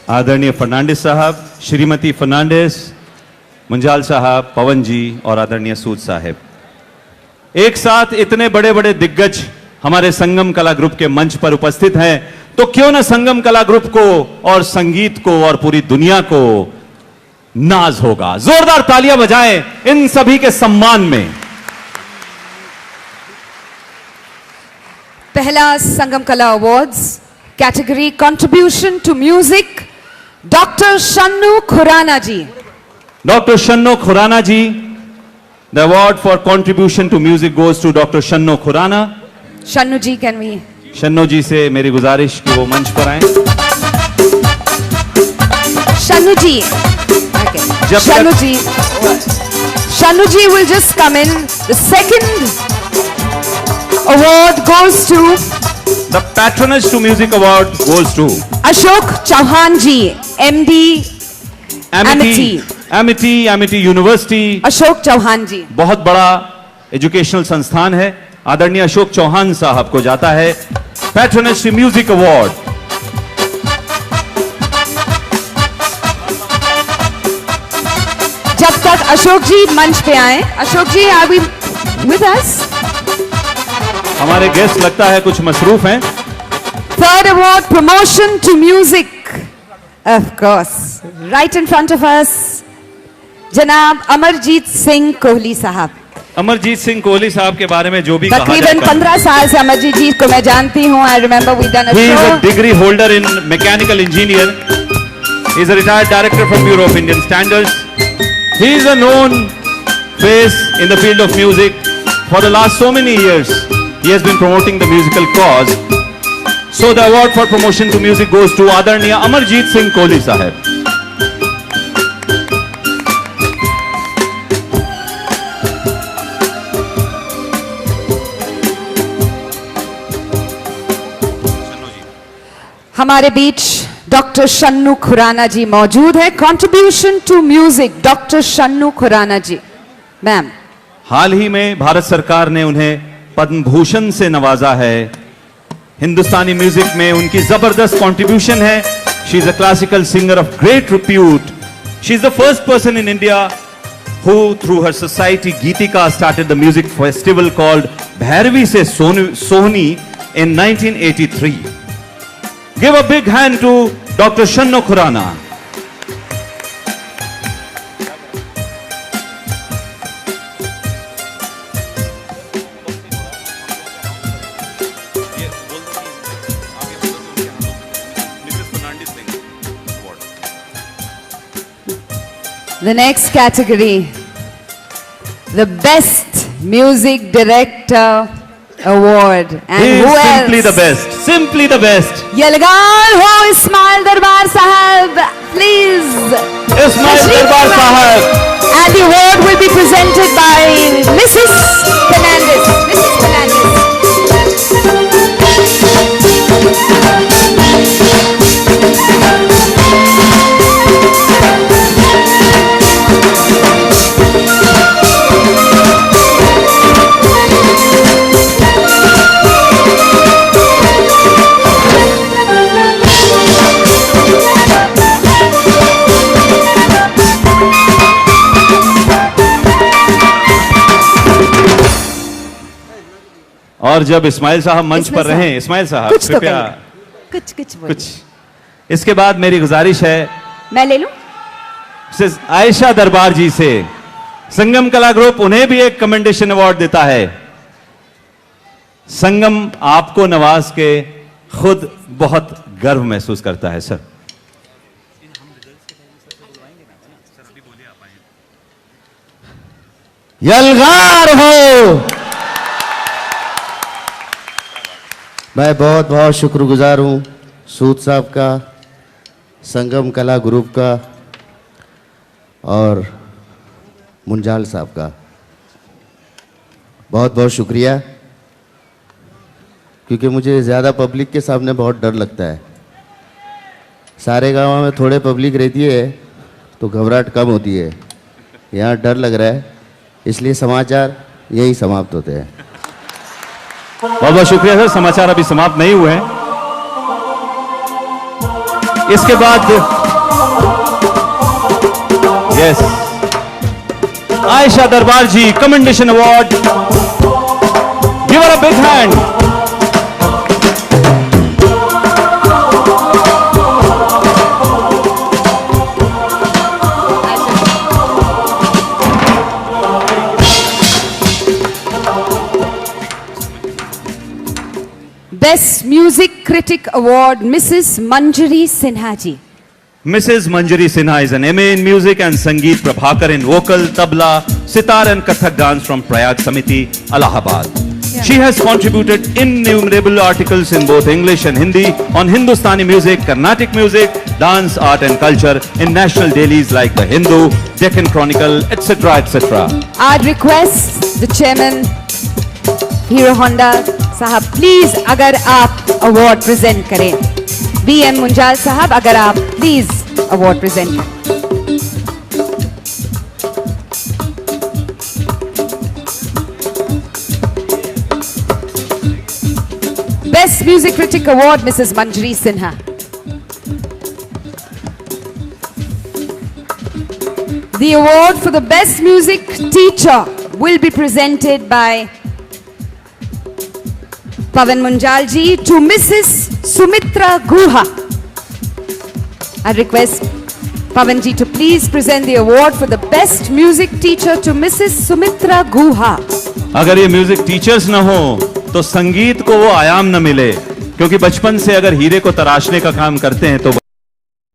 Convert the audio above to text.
आदरणीय फर्नांडिस साहब, श्रीमती फर्नांडिस, मुंजाल साहब, पवन जी और आदरणीय सूद साहब, एक साथ इतने बड़े बड़े दिग्गज हमारे संगम कला ग्रुप के मंच पर उपस्थित हैं, तो क्यों ना संगम कला ग्रुप को और संगीत को और पूरी दुनिया को नाज होगा। जोरदार तालियां बजाएं इन सभी के सम्मान में। पहला Sangam Kala awards category contribution to music, doctor Shannu Khurana ji. Doctor Shannu Khurana ji, the award for contribution to music goes to doctor Shannu Khurana. Shannu ji, can we? Shannu ji से मेरी गुजारिश कि वो मंच पर आए। शन्नू जी, okay. Shanu ji will just come in. The second award goes to the patronage to music award goes to Ashok Chauhan ji, MD Amity University। Ashok Chauhan जी बहुत बड़ा एजुकेशनल संस्थान है। आदरणीय अशोक चौहान साहब को जाता है पैट्रोनेज टू म्यूजिक अवार्ड। जब तक अशोक जी मंच पे आए, Ashok ji are we with us? हमारे गेस्ट लगता है कुछ मसरूफ हैं। Third award promotion to music, of course right in front of us, जनाब अमरजीत सिंह कोहली साहब। अमरजीत सिंह कोहली साहब के बारे में जो भी तकरीबन 15 साल से अमरजीत जी को मैं जानती हूँ। I remember we done a show. He is a degree holder in mechanical engineer, he is a retired director from bureau of Indian standards. He is a known face in the field of music. For the last so many years, he has been promoting the musical cause. So the award for promotion to music goes to Adarniya Amarjeet Singh Kohli Sahab. हमारे बीच doctor Shannu Khurana ji मौजूद है। Contribution to music, doctor Shannu Khurana ji. Ma'am, हाल ही में भारत सरकार ने उन्हें पद्म भूषण से नवाजा है। हिंदुस्तानी म्यूजिक में उनकी जबरदस्त कंट्रीब्यूशन है। She is a classical singer of great repute. She is the first person in India who through her society Geetika started the music festival called Bhairavi से सोहनी in 1983. Give a big hand to Dr. Shannu Khurana. The next category, the Best Music Director Award. And he who is else? simply the best. Simply the best. Yalgar ho Ismail Darbar Sahab, please. Ismail Darbar Sahab. And the award will be presented by Mrs. Fernandez. Mrs. Fernandez. और जब इस्माइल साहब मंच पर रहे, इस्माइल साहब कृपया कुछ इसके बाद मेरी गुजारिश है, मैं ले लूं? आयशा दरबार जी से संगम कला ग्रुप उन्हें भी एक कमेंडेशन अवार्ड देता है। संगम आपको नवाज के खुद बहुत गर्व महसूस करता है सर। यलगार हो। मैं बहुत बहुत शुक्रगुजार हूँ सूद साहब का, संगम कला ग्रुप का और मुंजाल साहब का। बहुत बहुत शुक्रिया, क्योंकि मुझे ज़्यादा पब्लिक के सामने बहुत डर लगता है। सारे गाँव में थोड़े पब्लिक रहती है तो घबराहट कम होती है, यहाँ डर लग रहा है, इसलिए समाचार यही समाप्त होते हैं। बहुत बहुत शुक्रिया सर। समाचार अभी समाप्त नहीं हुए हैं। इसके बाद Yes. Aisha Darbarji, Commendation Award. Give her a big hand. Best Music Critic Award, Mrs. Manjari Sinha ji. Mrs. Manjari Sinha is an MA in Music and Sangeet Prabhakar in Vocal, Tabla, Sitar and Kathak dance from Prayag Samiti, Allahabad. She has contributed innumerable articles in both English and Hindi on Hindustani music, Carnatic music, dance, art and culture in national dailies like The Hindu, Deccan Chronicle, etc. etc. I'd request the chairman, Hero Honda साहब, please अगर आप award present करें. BM Munjal साहब, अगर आप please award present करें. Best Music Critic Award, Mrs. Manjari Sinha. The award for the Best Music Teacher will be presented by Pavan Munjal ji to Mrs. Sumitra Guha. I request Pavan ji to please present the award for the Best Music Teacher to Mrs. Sumitra Guha. अगर ये music teachers ना हो तो संगीत को वो आयाम न मिले, क्योंकि बचपन से अगर हीरे को तराशने का काम करते हैं तो